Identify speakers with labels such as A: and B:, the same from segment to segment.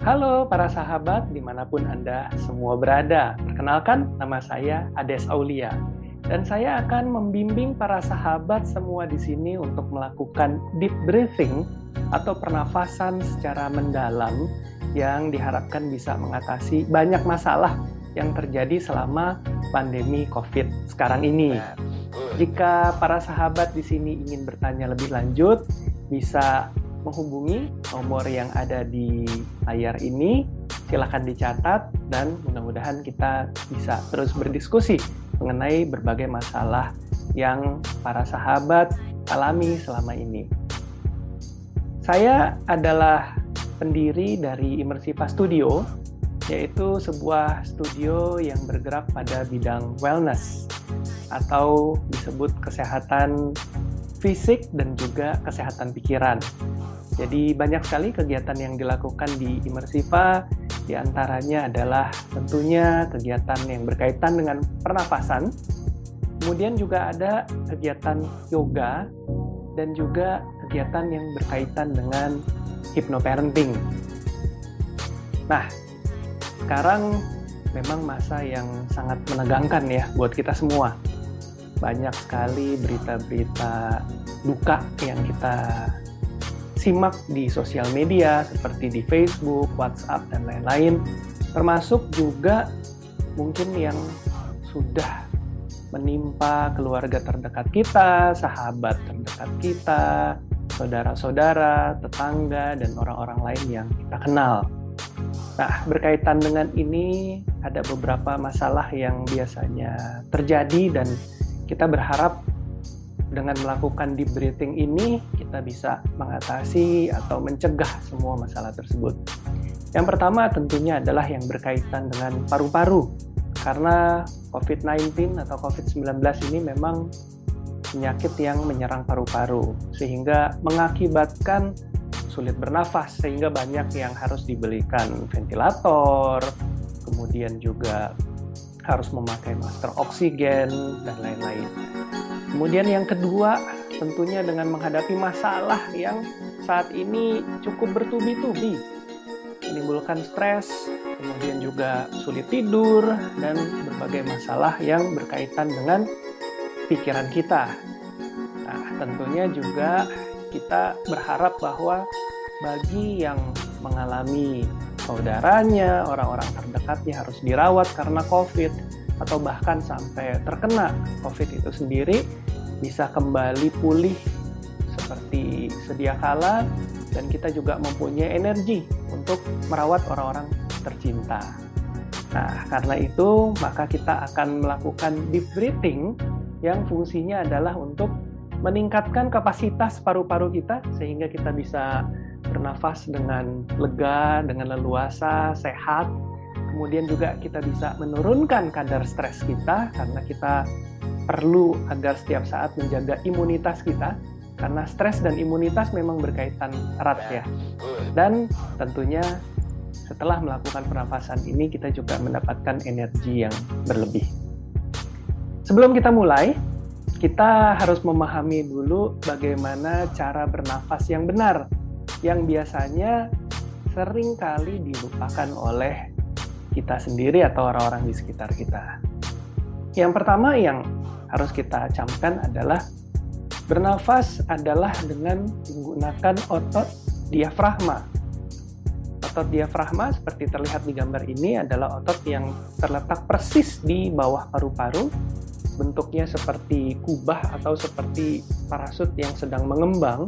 A: Halo para sahabat dimanapun Anda semua berada. Perkenalkan, nama saya Ades Aulia. Dan saya akan membimbing para sahabat semua di sini untuk melakukan deep breathing atau pernafasan secara mendalam yang diharapkan bisa mengatasi banyak masalah yang terjadi selama pandemi COVID sekarang ini. Jika para sahabat di sini ingin bertanya lebih lanjut, bisa menghubungi nomor yang ada di layar ini. Silakan dicatat dan mudah-mudahan kita bisa terus berdiskusi mengenai berbagai masalah yang para sahabat alami selama ini. Saya adalah pendiri dari Immersiva Studio, yaitu sebuah studio yang bergerak pada bidang wellness atau disebut kesehatan fisik dan juga kesehatan pikiran. Jadi banyak sekali kegiatan yang dilakukan di Immersiva, di antaranya adalah tentunya kegiatan yang berkaitan dengan pernafasan, kemudian juga ada kegiatan yoga, dan juga kegiatan yang berkaitan dengan hypnoparenting. Nah, sekarang memang masa yang sangat menegangkan ya buat kita semua. Banyak sekali berita-berita duka yang kita simak di sosial media seperti di Facebook, WhatsApp, dan lain-lain. Termasuk juga mungkin yang sudah menimpa keluarga terdekat kita, sahabat terdekat kita, saudara-saudara, tetangga, dan orang-orang lain yang kita kenal. Nah, berkaitan dengan ini ada beberapa masalah yang biasanya terjadi dan kita berharap dengan melakukan deep breathing ini, kita bisa mengatasi atau mencegah semua masalah tersebut. Yang pertama tentunya adalah yang berkaitan dengan paru-paru. Karena COVID-19 atau COVID-19 ini memang penyakit yang menyerang paru-paru, sehingga mengakibatkan sulit bernafas, sehingga banyak yang harus dibelikan ventilator, kemudian juga harus memakai masker oksigen, dan lain-lain. Kemudian yang kedua, tentunya dengan menghadapi masalah yang saat ini cukup bertubi-tubi, menimbulkan stres, kemudian juga sulit tidur, dan berbagai masalah yang berkaitan dengan pikiran kita. Nah, tentunya juga kita berharap bahwa bagi yang mengalami saudaranya, orang-orang terdekatnya harus dirawat karena COVID, atau bahkan sampai terkena COVID itu sendiri, bisa kembali pulih seperti sedia kala, dan kita juga mempunyai energi untuk merawat orang-orang tercinta. Nah, karena itu, maka kita akan melakukan deep breathing yang fungsinya adalah untuk meningkatkan kapasitas paru-paru kita, sehingga kita bisa bernafas dengan lega, dengan leluasa, sehat. Kemudian juga kita bisa menurunkan kadar stres kita, karena kita perlu agar setiap saat menjaga imunitas kita, karena stres dan imunitas memang berkaitan erat ya. Dan tentunya setelah melakukan pernafasan ini, kita juga mendapatkan energi yang berlebih. Sebelum kita mulai, kita harus memahami dulu bagaimana cara bernafas yang benar, yang biasanya sering kali dilupakan oleh kita sendiri atau orang-orang di sekitar kita. Yang pertama yang harus kita camkan adalah bernafas adalah dengan menggunakan otot diafragma. Otot diafragma seperti terlihat di gambar ini adalah otot yang terletak persis di bawah paru-paru, bentuknya seperti kubah atau seperti parasut yang sedang mengembang,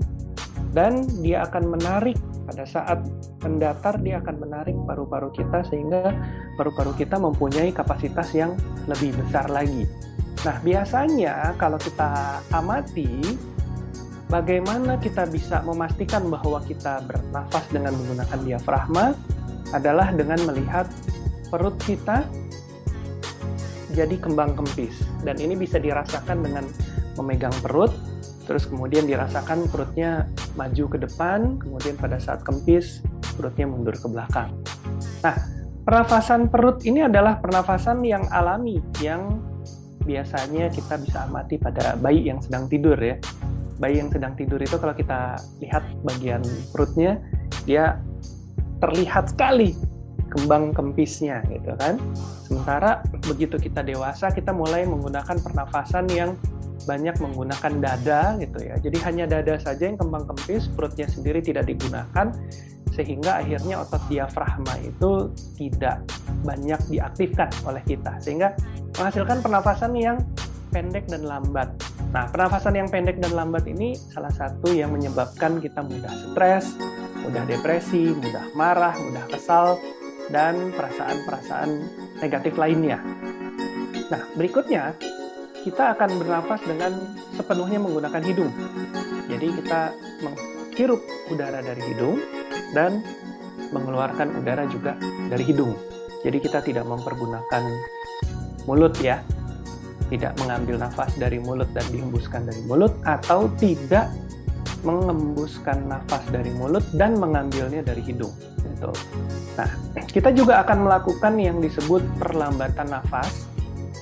A: dan dia akan menarik pada saat mendatar, dia akan menarik paru-paru kita sehingga paru-paru kita mempunyai kapasitas yang lebih besar lagi. Nah, biasanya kalau kita amati bagaimana kita bisa memastikan bahwa kita bernafas dengan menggunakan diafragma adalah dengan melihat perut kita jadi kembang kempis. Dan ini bisa dirasakan dengan memegang perut, terus kemudian dirasakan perutnya maju ke depan, kemudian pada saat kempis, perutnya mundur ke belakang. Nah, pernafasan perut ini adalah pernafasan yang alami, yang biasanya kita bisa amati pada bayi yang sedang tidur ya. Bayi yang sedang tidur itu kalau kita lihat bagian perutnya, dia terlihat sekali kembang kempisnya gitu kan. Sementara begitu kita dewasa, kita mulai menggunakan pernafasan yang banyak menggunakan dada gitu ya. Jadi hanya dada saja yang kembang kempis, perutnya sendiri tidak digunakan, sehingga akhirnya otot diafragma itu tidak banyak diaktifkan oleh kita, sehingga menghasilkan pernafasan yang pendek dan lambat. Nah, pernafasan yang pendek dan lambat ini salah satu yang menyebabkan kita mudah stres, mudah depresi, mudah marah, mudah kesal, dan perasaan-perasaan negatif lainnya. Nah, berikutnya kita akan bernafas dengan sepenuhnya menggunakan hidung. Jadi kita menghirup udara dari hidung dan mengeluarkan udara juga dari hidung. Jadi kita tidak mempergunakan mulut ya, tidak mengambil nafas dari mulut dan dihembuskan dari mulut, atau tidak mengembuskan nafas dari mulut dan mengambilnya dari hidung. Gitu. Nah, kita juga akan melakukan yang disebut perlambatan nafas.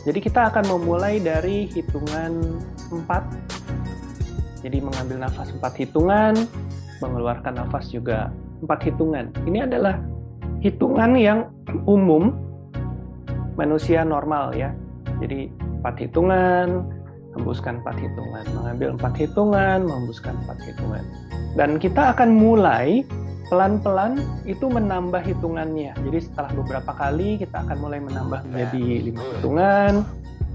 A: Jadi kita akan memulai dari hitungan 4. Jadi mengambil nafas 4 hitungan, mengeluarkan nafas juga 4 hitungan. Ini adalah hitungan yang umum manusia normal ya. Jadi 4 hitungan, hembuskan 4 hitungan, mengambil 4 hitungan, menghembuskan 4 hitungan. Dan kita akan mulai pelan-pelan itu menambah hitungannya. Jadi setelah beberapa kali kita akan mulai menambah menjadi 5 hitungan,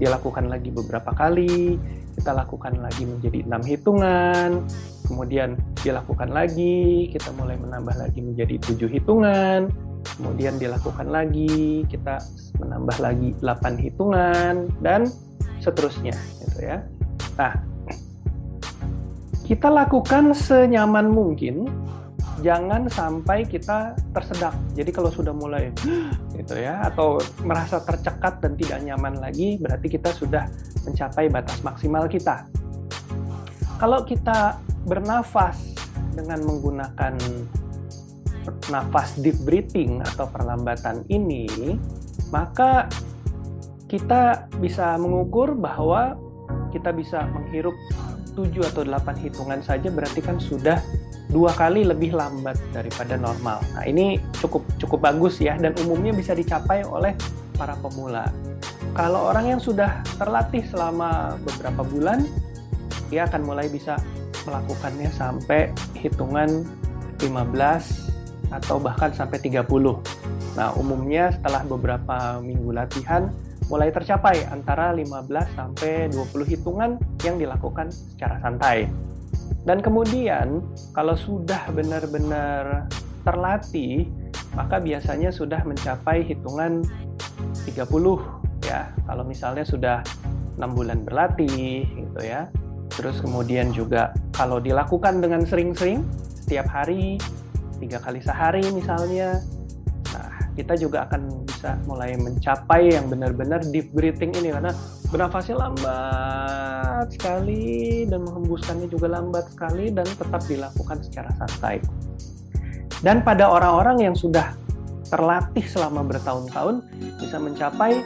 A: dilakukan lagi beberapa kali, kita lakukan lagi menjadi 6 hitungan, kemudian dilakukan lagi, kita mulai menambah lagi menjadi 7 hitungan, kemudian dilakukan lagi, kita menambah lagi 8 hitungan, dan seterusnya gitu ya. Nah, kita lakukan senyaman mungkin, jangan sampai kita tersedak. Jadi kalau sudah mulai gitu ya, atau merasa tercekat dan tidak nyaman lagi, berarti kita sudah mencapai batas maksimal kita. Kalau kita bernafas dengan menggunakan nafas deep breathing atau perlambatan ini, maka kita bisa mengukur bahwa kita bisa menghirup 7 atau 8 hitungan saja, berarti kan sudah 2 kali lebih lambat daripada normal. Nah, ini cukup bagus ya, dan umumnya bisa dicapai oleh para pemula. Kalau orang yang sudah terlatih selama beberapa bulan, dia akan mulai bisa melakukannya sampai hitungan 15 atau bahkan sampai 30. Nah, umumnya setelah beberapa minggu latihan, mulai tercapai antara 15 sampai 20 hitungan yang dilakukan secara santai. Dan kemudian, kalau sudah benar-benar terlatih, maka biasanya sudah mencapai hitungan 30 ya. Kalau misalnya sudah 6 bulan berlatih gitu ya. Terus kemudian juga kalau dilakukan dengan sering-sering, setiap hari, 3 kali sehari misalnya, nah kita juga akan bisa mulai mencapai yang benar-benar deep breathing ini, karena bernafasnya lambat sekali dan menghembuskannya juga lambat sekali, dan tetap dilakukan secara santai. Dan pada orang-orang yang sudah terlatih selama bertahun-tahun, bisa mencapai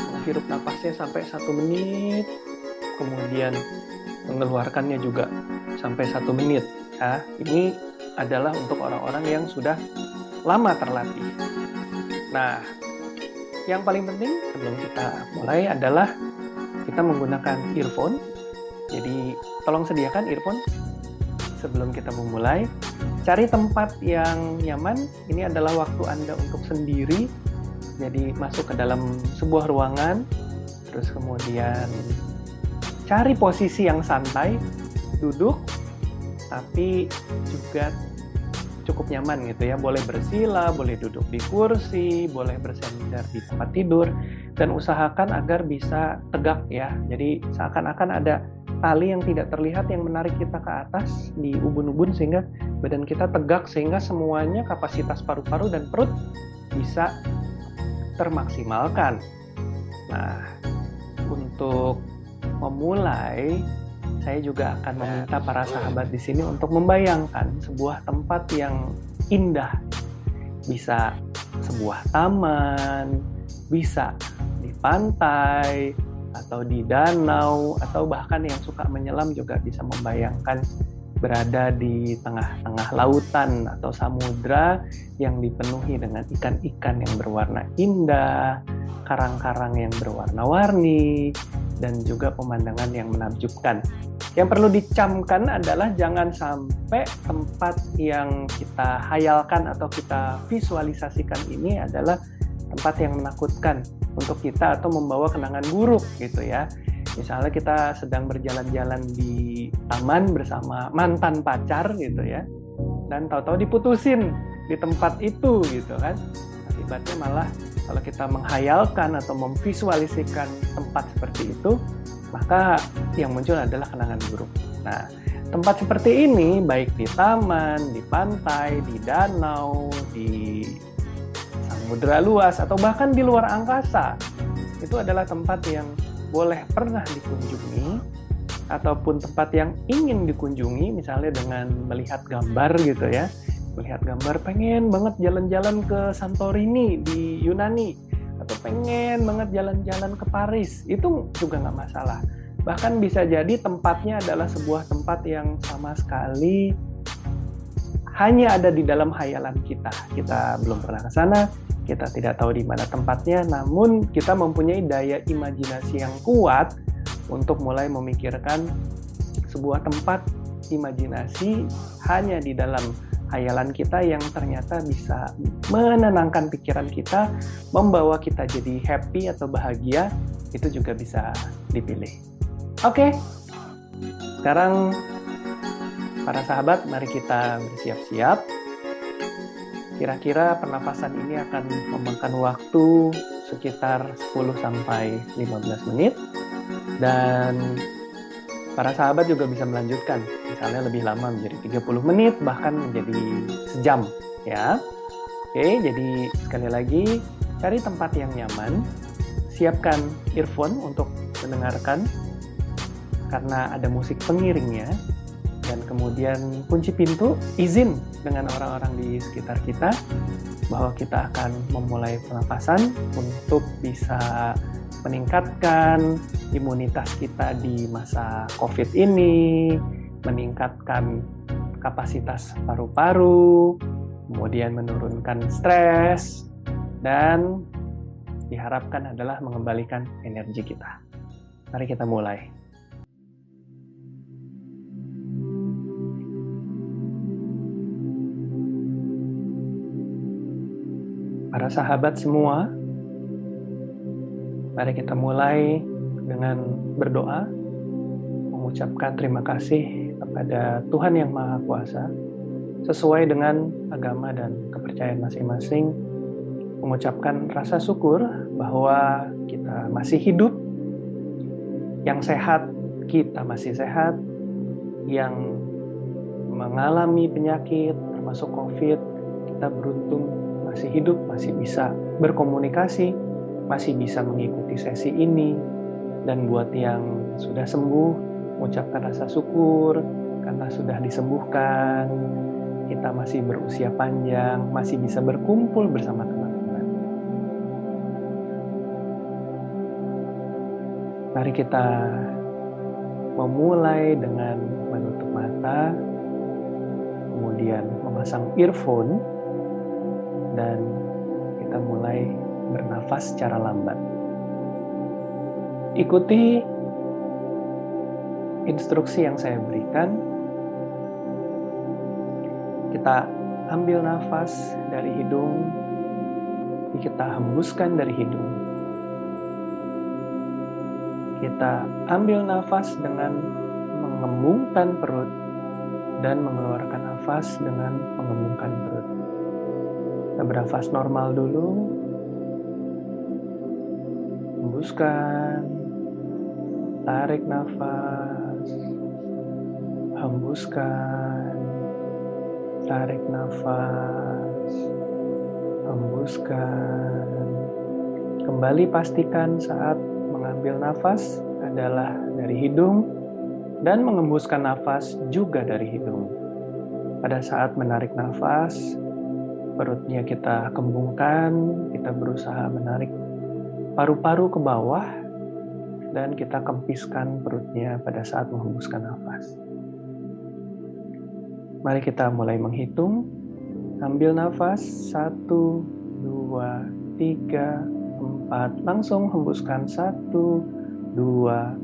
A: menghirup nafasnya sampai 1 menit, kemudian mengeluarkannya juga sampai 1 menit. Nah, ini adalah untuk orang-orang yang sudah lama terlatih. Nah, yang paling penting sebelum kita mulai adalah kita menggunakan earphone. Jadi tolong sediakan earphone sebelum kita memulai. Cari tempat yang nyaman. Ini adalah waktu Anda untuk sendiri. Jadi masuk ke dalam sebuah ruangan, terus kemudian cari posisi yang santai, duduk, tapi juga cukup nyaman gitu ya. Boleh bersila, boleh duduk di kursi, boleh bersandar di tempat tidur, dan usahakan agar bisa tegak ya. Jadi seakan-akan ada tali yang tidak terlihat yang menarik kita ke atas di ubun-ubun, sehingga badan kita tegak, sehingga semuanya kapasitas paru-paru dan perut bisa termaksimalkan. Nah, untuk memulai, saya juga akan meminta para sahabat di sini untuk membayangkan sebuah tempat yang indah. Bisa sebuah taman, bisa di pantai, atau di danau, atau bahkan yang suka menyelam juga bisa membayangkan berada di tengah-tengah lautan atau samudra yang dipenuhi dengan ikan-ikan yang berwarna indah, karang-karang yang berwarna-warni, dan juga pemandangan yang menakjubkan. Yang perlu dicamkan adalah jangan sampai tempat yang kita hayalkan atau kita visualisasikan ini adalah tempat yang menakutkan untuk kita atau membawa kenangan buruk gitu ya. Misalnya kita sedang berjalan-jalan di taman bersama mantan pacar gitu ya, dan tahu-tahu diputusin di tempat itu gitu kan. Akibatnya malah kalau kita menghayalkan atau memvisualisasikan tempat seperti itu, maka yang muncul adalah kenangan buruk. Nah, tempat seperti ini baik di taman, di pantai, di danau, di samudra luas, atau bahkan di luar angkasa, itu adalah tempat yang boleh pernah dikunjungi, ataupun tempat yang ingin dikunjungi, misalnya dengan melihat gambar gitu ya. Melihat gambar, pengen banget jalan-jalan ke Santorini di Yunani, atau pengen banget jalan-jalan ke Paris, itu juga nggak masalah. Bahkan bisa jadi tempatnya adalah sebuah tempat yang sama sekali hanya ada di dalam hayalan kita. Kita belum pernah ke sana, kita tidak tahu di mana tempatnya, namun kita mempunyai daya imajinasi yang kuat untuk mulai memikirkan sebuah tempat imajinasi hanya di dalam hayalan kita yang ternyata bisa menenangkan pikiran kita, membawa kita jadi happy atau bahagia, itu juga bisa dipilih. Oke, sekarang para sahabat, mari kita bersiap-siap. Kira-kira pernafasan ini akan memakan waktu sekitar 10-15 menit, dan para sahabat juga bisa melanjutkan, misalnya lebih lama menjadi 30 menit, bahkan menjadi sejam ya. Oke, jadi sekali lagi, cari tempat yang nyaman, siapkan earphone untuk mendengarkan karena ada musik pengiringnya, dan kemudian kunci pintu, izin dengan orang-orang di sekitar kita bahwa kita akan memulai pernapasan untuk bisa meningkatkan imunitas kita di masa COVID ini, meningkatkan kapasitas paru-paru, kemudian menurunkan stres, dan diharapkan adalah mengembalikan energi kita. Mari kita mulai. Para sahabat semua, mari kita mulai dengan berdoa, mengucapkan terima kasih kepada Tuhan Yang Maha Kuasa, sesuai dengan agama dan kepercayaan masing-masing, mengucapkan rasa syukur bahwa kita masih hidup, yang sehat, kita masih sehat, yang mengalami penyakit, termasuk COVID, kita beruntung masih hidup, masih bisa berkomunikasi, masih bisa mengikuti sesi ini. Dan buat yang sudah sembuh, mengucapkan rasa syukur karena sudah disembuhkan, kita masih berusia panjang, masih bisa berkumpul bersama teman-teman. Mari kita memulai dengan menutup mata, kemudian memasang earphone, dan kita mulai bernafas secara lambat. Ikuti instruksi yang saya berikan. Kita ambil nafas dari hidung, kita hembuskan dari hidung. Kita ambil nafas dengan mengembungkan perut dan mengeluarkan nafas dengan mengembungkan perut. Kita bernafas normal dulu. Hembuskan. Tarik nafas. Hembuskan. Tarik nafas. Hembuskan. Kembali pastikan saat mengambil nafas adalah dari hidung dan mengembuskan nafas juga dari hidung. Pada saat menarik nafas, perutnya kita kembungkan, kita berusaha menarik paru-paru ke bawah, dan kita kempiskan perutnya pada saat menghembuskan nafas. Mari kita mulai menghitung. Ambil nafas, 1, 2, 3, 4. Langsung hembuskan 1, 2,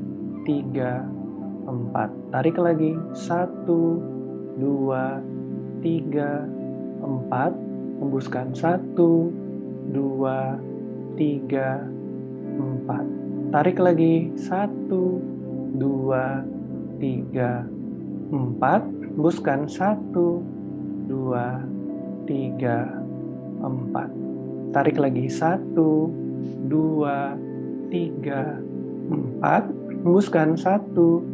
A: 3, 4. Tarik lagi, 1, 2, 3, 4. Hembuskan 1, 2, 3, 4. Tarik lagi, 1, 2, 3, 4. Hembuskan 1, 2, 3, 4. Tarik lagi 1, 2, 3, 4. Hembuskan 1,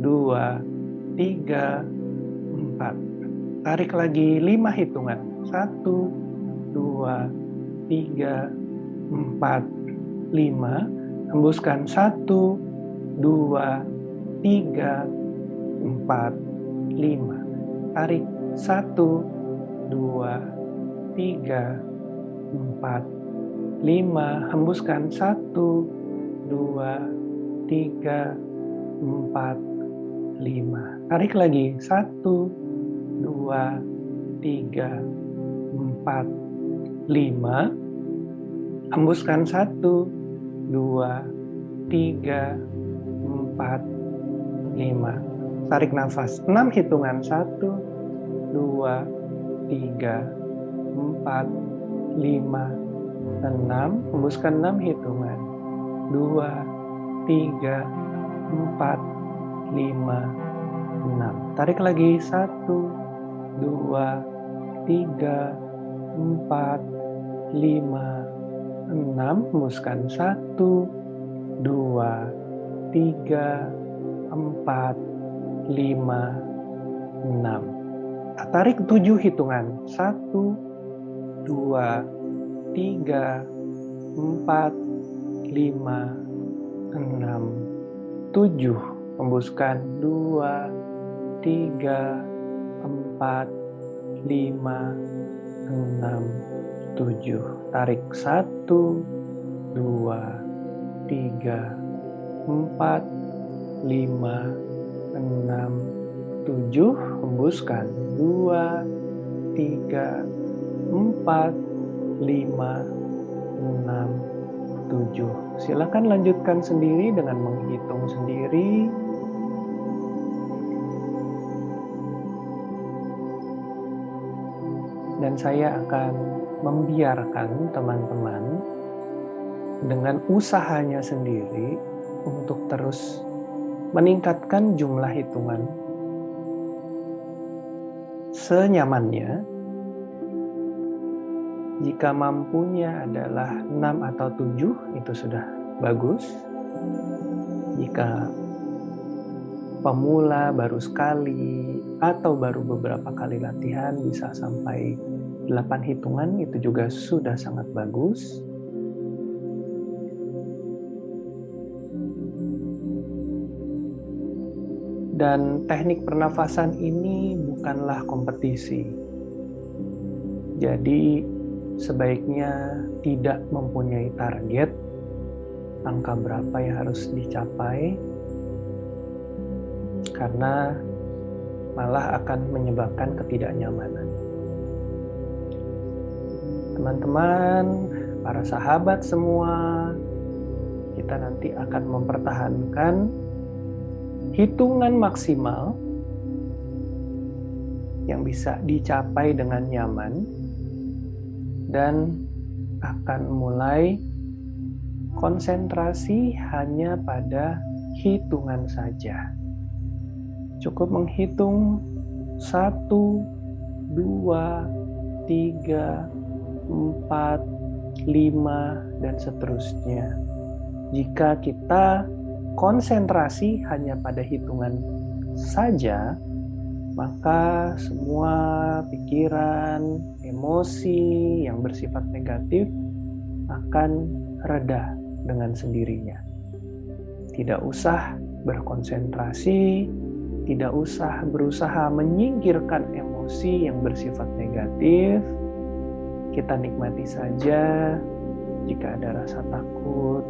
A: 2, 3, 4. Tarik lagi 5 hitungan. 1, 2, 3, 4, 5. Hembuskan 1, 2, 3, 4, 5. Tarik 1, 2, 3, 4, 5. Hembuskan 1, 2, 3, 4, 5. Tarik lagi 1, 2, 3, 4, 5. Hembuskan 1, 2, 3, 4, 5. Tarik nafas 6 hitungan. 1, 2, 3, 4, 5, 6. Hembuskan 6 hitungan. 2, 3, 4, 5, 6. Tarik lagi 1, 2, 3, 4, 5, 6. Hembuskan 1, 2, 3, 4, 5, 6. Tarik 7 hitungan. 1, 2, 3, 4, 5, 6, 7. Hembuskan 2, 3, 4, 5, 6, 7. Tarik 1, 2, 3, 4, 5, 6, 7. Hembuskan 2, 3, 4, 5, 6, 7. Silakan lanjutkan sendiri dengan menghitung sendiri. Dan saya akan membiarkan teman-teman dengan usahanya sendiri untuk terus meningkatkan jumlah hitungan senyamannya. Jika mampunya adalah 6 atau 7, itu sudah bagus. Jika pemula baru sekali atau baru beberapa kali latihan bisa sampai 8 hitungan, itu juga sudah sangat bagus. Dan teknik pernafasan ini bukanlah kompetisi. Jadi sebaiknya tidak mempunyai target angka berapa yang harus dicapai, karena malah akan menyebabkan ketidaknyamanan. Teman-teman, para sahabat semua, kita nanti akan mempertahankan hitungan maksimal yang bisa dicapai dengan nyaman dan akan mulai konsentrasi hanya pada hitungan saja. Cukup menghitung 1, 2, 3, 4, 5, dan seterusnya. Jika kita konsentrasi hanya pada hitungan saja, maka semua pikiran, emosi yang bersifat negatif akan reda dengan sendirinya. Tidak usah berkonsentrasi, tidak usah berusaha menyingkirkan emosi yang bersifat negatif. Kita nikmati saja. Jika ada rasa takut,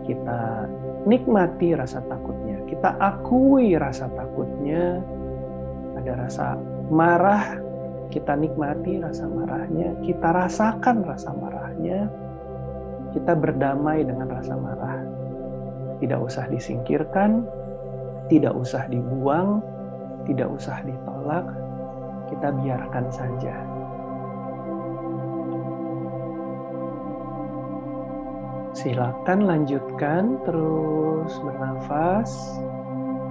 A: kita nikmati rasa takutnya. Kita akui rasa takutnya. Ada rasa marah, kita nikmati rasa marahnya, kita rasakan rasa marahnya, kita berdamai dengan rasa marah. Tidak usah disingkirkan, tidak usah dibuang, tidak usah ditolak, kita biarkan saja. Silakan lanjutkan terus bernafas,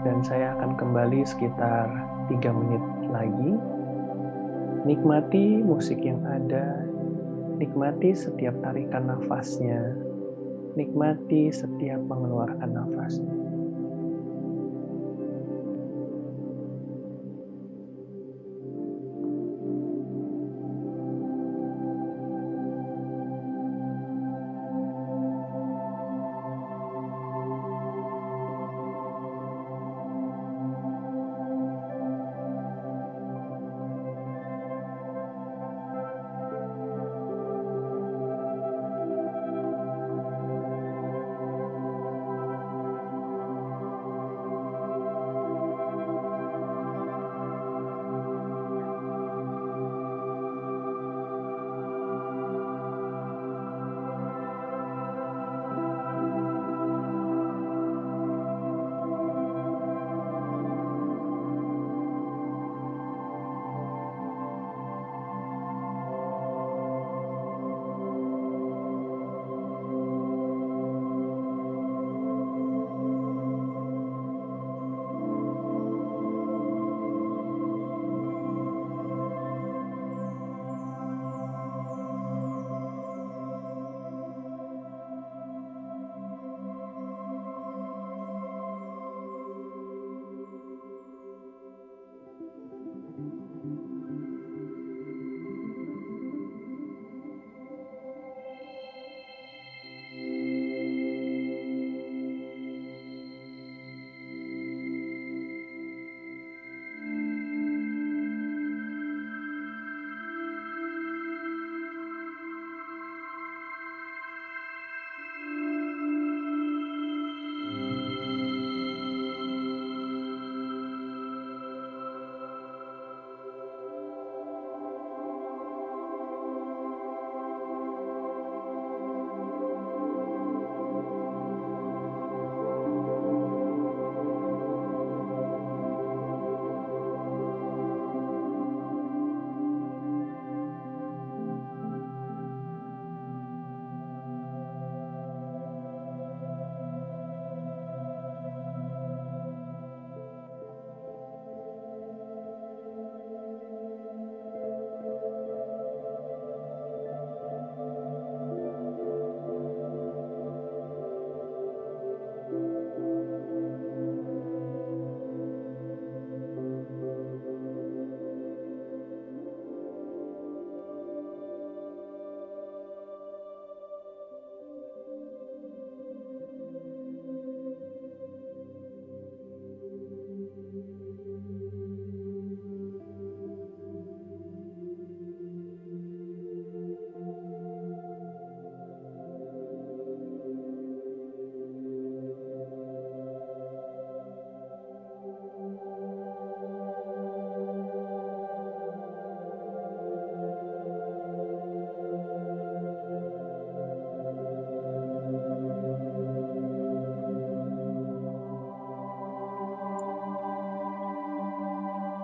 A: dan saya akan kembali sekitar 3 menit lagi. Nikmati musik yang ada, nikmati setiap tarikan nafasnya, nikmati setiap mengeluarkan nafasnya.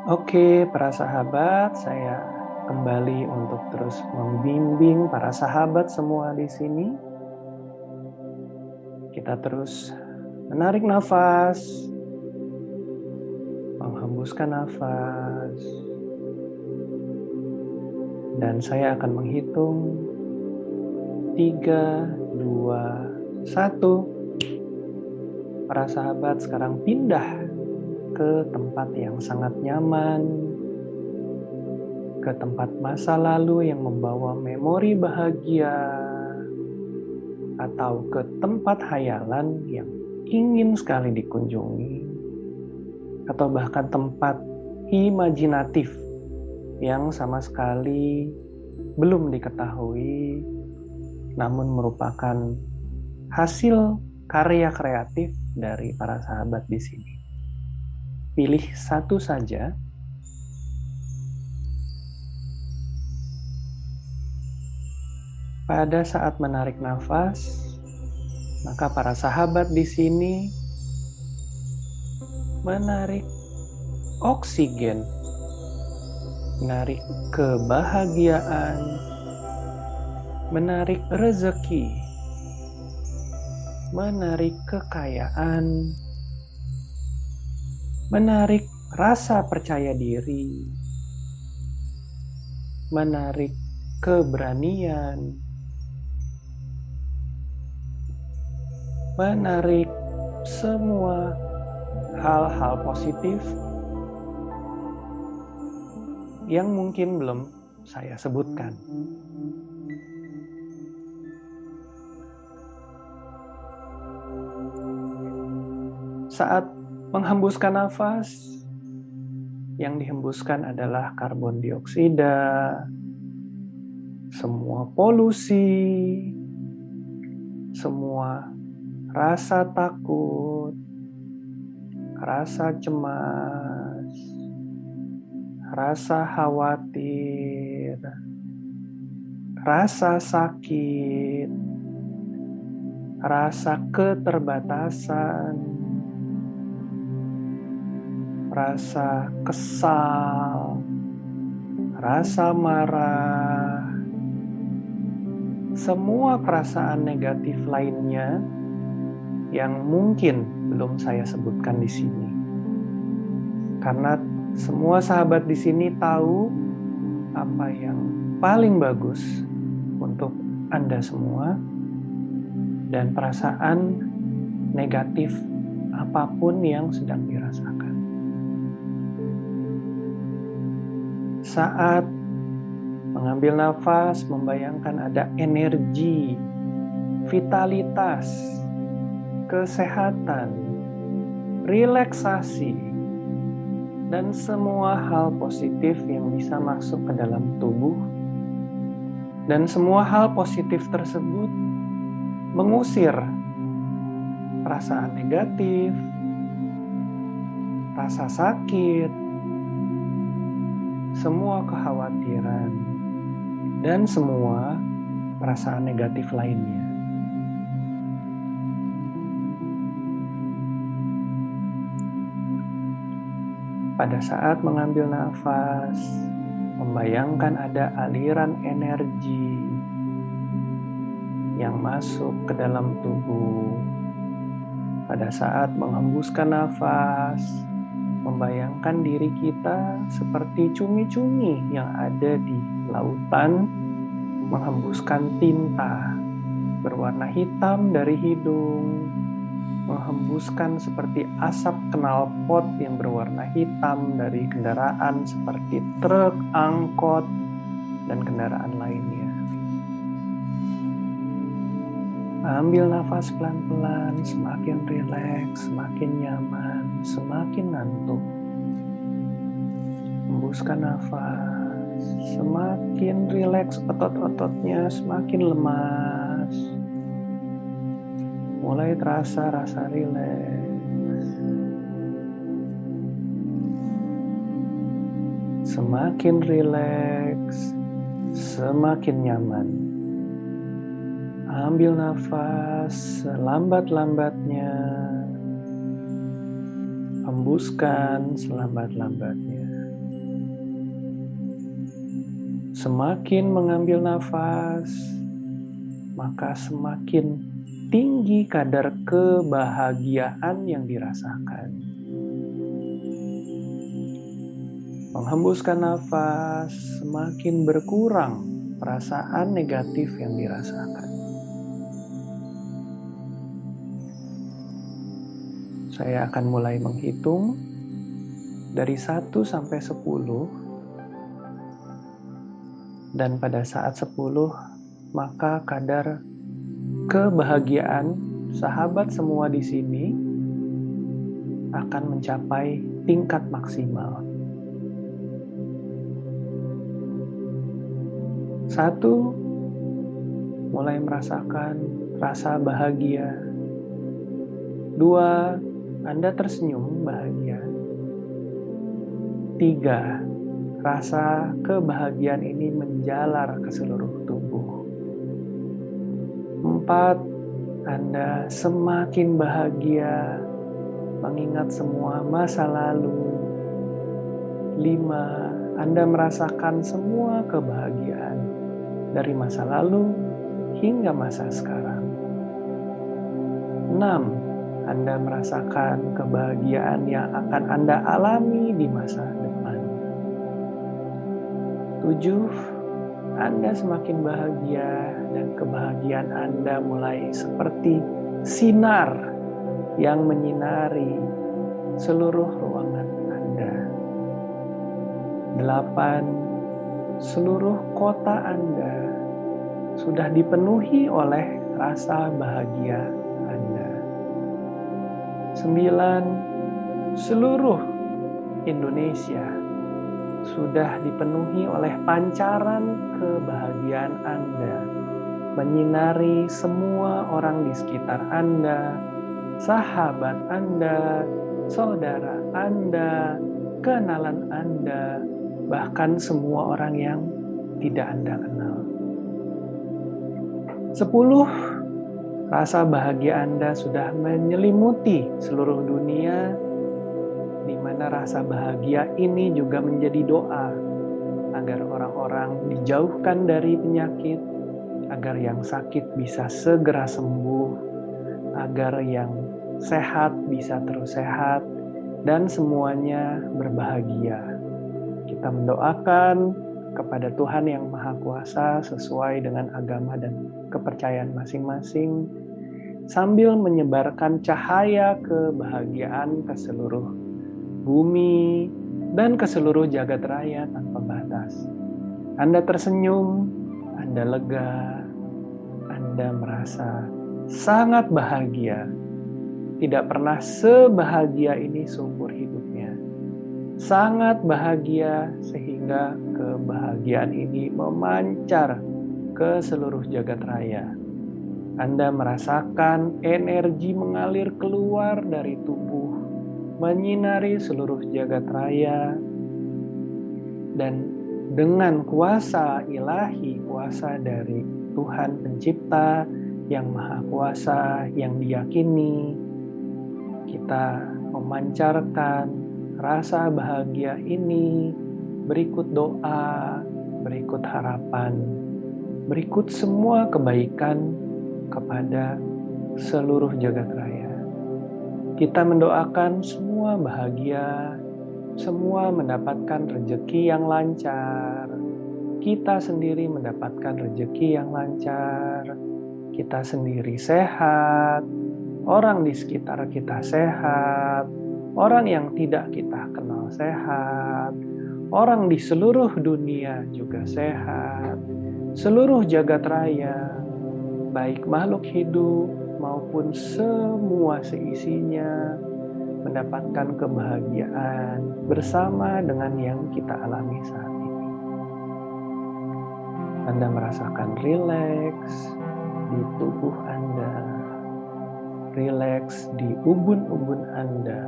A: Oke, para sahabat, saya kembali untuk terus membimbing para sahabat semua di sini. Kita terus menarik nafas, menghembuskan nafas, dan saya akan menghitung 3, 2, 1. Para sahabat sekarang pindah ke tempat yang sangat nyaman, ke tempat masa lalu yang membawa memori bahagia, atau ke tempat hayalan yang ingin sekali dikunjungi, atau bahkan tempat imajinatif yang sama sekali belum diketahui, namun merupakan hasil karya kreatif dari para sahabat di sini. Pilih satu saja Pada saat menarik nafas, maka para sahabat di sini menarik oksigen, menarik kebahagiaan, menarik rezeki, menarik kekayaan, menarik rasa percaya diri, menarik keberanian, menarik semua hal-hal positif yang mungkin belum saya sebutkan. Saat menghembuskan nafas, yang dihembuskan adalah karbon dioksida, semua polusi, semua rasa takut, rasa cemas, rasa khawatir, rasa sakit, rasa keterbatasan, rasa kesal, rasa marah, semua perasaan negatif lainnya yang mungkin belum saya sebutkan di sini. Karena semua sahabat di sini tahu apa yang paling bagus untuk Anda semua, dan perasaan negatif apapun yang sedang dirasakan. Saat mengambil nafas, membayangkan ada energi, vitalitas, kesehatan, relaksasi, dan semua hal positif yang bisa masuk ke dalam tubuh. Dan semua hal positif tersebut mengusir perasaan negatif, rasa sakit, semua kekhawatiran, dan semua perasaan negatif lainnya. Pada saat mengambil nafas, membayangkan ada aliran energi yang masuk ke dalam tubuh. Pada saat menghembuskan nafas, membayangkan diri kita seperti cumi-cumi yang ada di lautan, menghembuskan tinta berwarna hitam dari hidung, menghembuskan seperti asap knalpot yang berwarna hitam dari kendaraan seperti truk, angkot, dan kendaraan lainnya. Ambil nafas pelan-pelan, semakin rileks, semakin nyaman, semakin ngantuk. Hembuskan nafas, semakin rileks otot-ototnya, semakin lemas. Mulai terasa rasa rileks. Semakin rileks, semakin nyaman. Ambil nafas selambat-lambatnya. Hembuskan selambat-lambatnya. Semakin mengambil nafas, maka semakin tinggi kadar kebahagiaan yang dirasakan. Menghembuskan nafas, semakin berkurang perasaan negatif yang dirasakan. Saya akan mulai menghitung dari 1 sampai 10, dan pada saat 10, maka kadar kebahagiaan sahabat semua di sini akan mencapai tingkat maksimal. 1, mulai merasakan rasa bahagia. 2, Anda tersenyum bahagia. 3, rasa kebahagiaan ini menjalar ke seluruh tubuh. 4, Anda semakin bahagia mengingat semua masa lalu. 5, Anda merasakan semua kebahagiaan dari masa lalu hingga masa sekarang. 6, Anda merasakan kebahagiaan yang akan Anda alami di masa depan. 7, Anda semakin bahagia dan kebahagiaan Anda mulai seperti sinar yang menyinari seluruh ruangan Anda. 8, seluruh kota Anda sudah dipenuhi oleh rasa bahagia Anda. 9, seluruh Indonesia sudah dipenuhi oleh pancaran kebahagiaan Anda, menyinari semua orang di sekitar Anda, sahabat Anda, saudara Anda, kenalan Anda, bahkan semua orang yang tidak Anda kenal. 10, rasa bahagia Anda sudah menyelimuti seluruh dunia, di mana rasa bahagia ini juga menjadi doa agar orang-orang dijauhkan dari penyakit, agar yang sakit bisa segera sembuh, agar yang sehat bisa terus sehat, dan semuanya berbahagia. Kita mendoakan kepada Tuhan yang Maha Kuasa sesuai dengan agama dan kepercayaan masing-masing, sambil menyebarkan cahaya kebahagiaan ke seluruh bumi dan ke seluruh jagat raya tanpa batas. Anda tersenyum, Anda lega, Anda merasa sangat bahagia. Tidak pernah sebahagia ini seumur hidupnya. Sangat bahagia sehingga kebahagiaan ini memancar ke seluruh jagat raya. Anda merasakan energi mengalir keluar dari tubuh, menyinari seluruh jagat raya, dan dengan kuasa ilahi, kuasa dari Tuhan Pencipta yang Maha Kuasa, yang diyakini, kita memancarkan rasa bahagia ini, berikut doa, berikut harapan, berikut semua kebaikan kepada seluruh jagat raya. Kita mendoakan semua bahagia, semua mendapatkan rezeki yang lancar, kita sendiri mendapatkan rezeki yang lancar, kita sendiri sehat, orang di sekitar kita sehat, orang yang tidak kita kenal sehat, orang di seluruh dunia juga sehat, seluruh jagat raya, baik makhluk hidup maupun semua seisinya, mendapatkan kebahagiaan bersama dengan yang kita alami saat ini. Anda merasakan rileks di tubuh Anda, rileks di ubun-ubun Anda,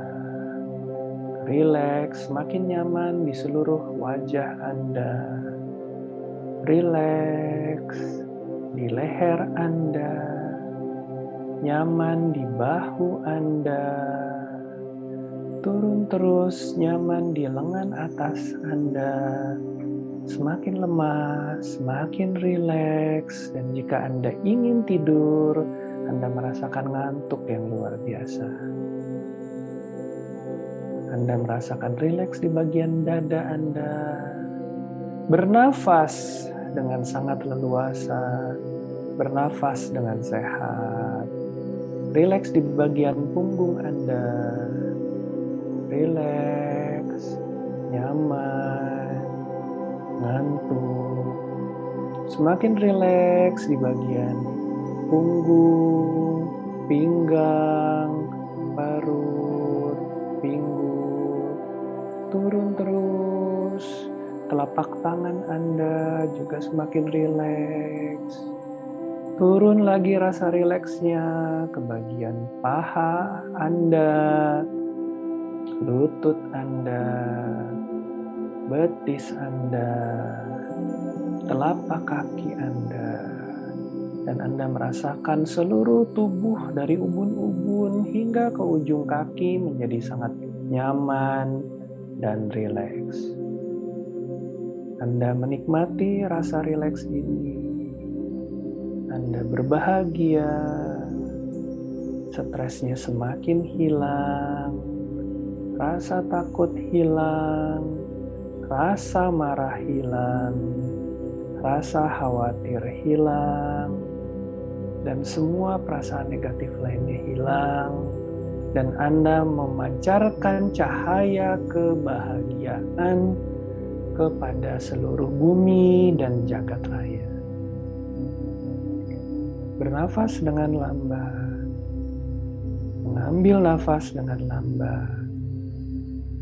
A: rileks makin nyaman di seluruh wajah Anda, rileks di leher Anda, nyaman di bahu Anda, turun terus nyaman di lengan atas Anda, semakin lemas, semakin rileks, dan jika Anda ingin tidur, Anda merasakan ngantuk yang luar biasa. Anda merasakan rileks di bagian dada Anda, bernafas dengan sangat leluasa, bernafas dengan sehat, rileks di bagian punggung Anda, rileks, nyaman, ngantuk, semakin rileks di bagian punggung, pinggang, perut, pinggul, turun terus, telapak tangan Anda juga semakin rileks, turun lagi rasa rileksnya ke bagian paha Anda, lutut Anda, betis Anda, telapak kaki Anda, Dan Anda merasakan seluruh tubuh dari ubun-ubun hingga ke ujung kaki menjadi sangat nyaman dan rileks. Anda menikmati rasa rileks ini. Anda berbahagia. Stresnya semakin hilang. Rasa takut hilang. Rasa marah hilang. Rasa khawatir hilang. Dan semua perasaan negatif lainnya hilang, dan Anda memancarkan cahaya kebahagiaan kepada seluruh bumi dan jagat raya. Bernafas dengan lambat, mengambil nafas dengan lambat,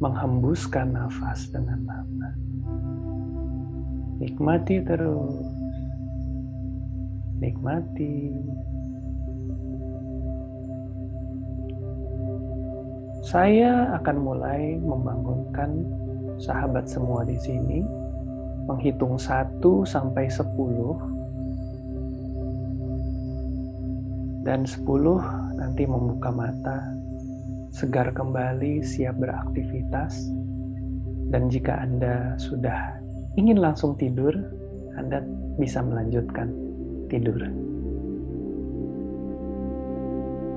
A: menghembuskan nafas dengan lambat. Nikmati terus. Nikmati. Saya akan mulai membangunkan sahabat semua di sini, menghitung 1 sampai 10, dan 10 nanti membuka mata, segar kembali, siap beraktivitas. Dan jika Anda sudah ingin langsung tidur, Anda bisa melanjutkan tidur.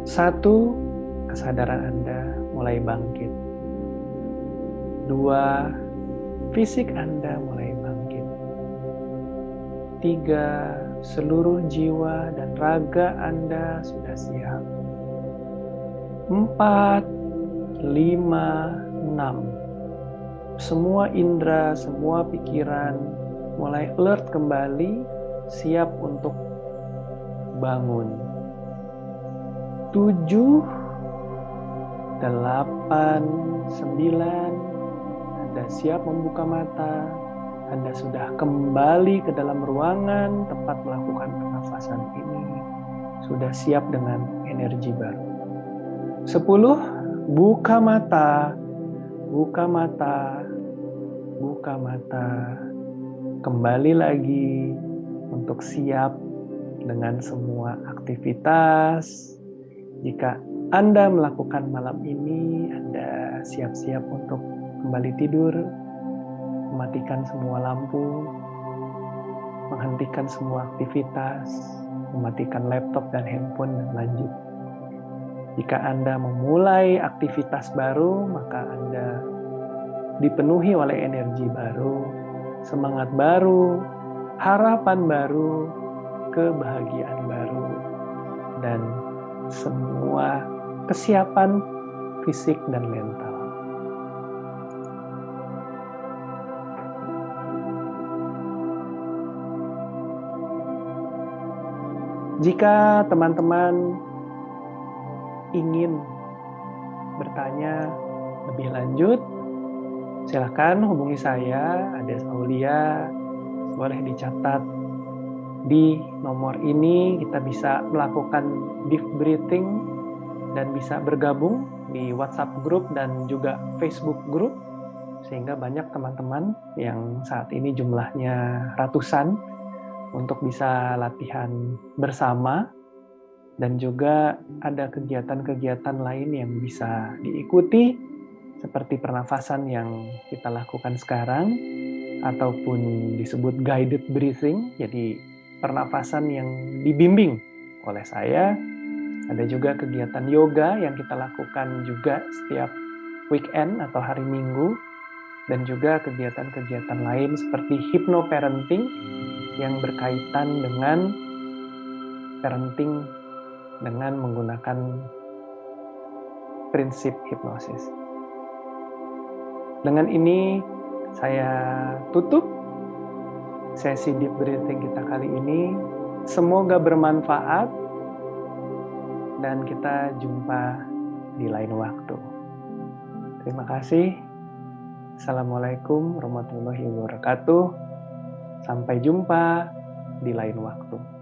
A: 1, kesadaran Anda mulai bangkit. 2, fisik Anda mulai bangkit. 3, seluruh jiwa dan raga Anda sudah siap. 4, 5, 6. Semua indera, semua pikiran mulai alert kembali, siap untuk bangun. 7, 8, 9, Anda siap membuka mata. Anda sudah kembali ke dalam ruangan tempat melakukan pernafasan ini. Sudah siap dengan energi baru. 10, buka mata, buka mata, buka mata. Kembali lagi untuk siap dengan semua aktivitas. Jika Anda melakukan malam ini, Anda siap-siap untuk kembali tidur, mematikan semua lampu, menghentikan semua aktivitas, mematikan laptop dan handphone, dan lanjut. Jika Anda memulai aktivitas baru, maka Anda dipenuhi oleh energi baru, semangat baru, harapan baru, kebahagiaan baru, dan semua kesiapan fisik dan mental. Jika teman-teman ingin bertanya lebih lanjut, silakan hubungi saya, Ades Aulia. Boleh dicatat di nomor ini. Kita bisa melakukan deep breathing dan bisa bergabung di WhatsApp group dan juga Facebook group, sehingga banyak teman-teman yang saat ini jumlahnya ratusan untuk bisa latihan bersama. Dan juga ada kegiatan-kegiatan lain yang bisa diikuti, seperti pernafasan yang kita lakukan sekarang, ataupun disebut guided breathing, jadi pernafasan yang dibimbing oleh saya. Ada juga kegiatan yoga yang kita lakukan juga setiap weekend atau hari Minggu, dan juga kegiatan-kegiatan lain seperti hypnoparenting yang berkaitan dengan parenting dengan menggunakan prinsip hipnosis. Dengan ini saya tutup sesi deep breathing kita kali ini. Semoga bermanfaat dan kita jumpa di lain waktu. Terima kasih. Assalamualaikum warahmatullahi wabarakatuh. Sampai jumpa di lain waktu.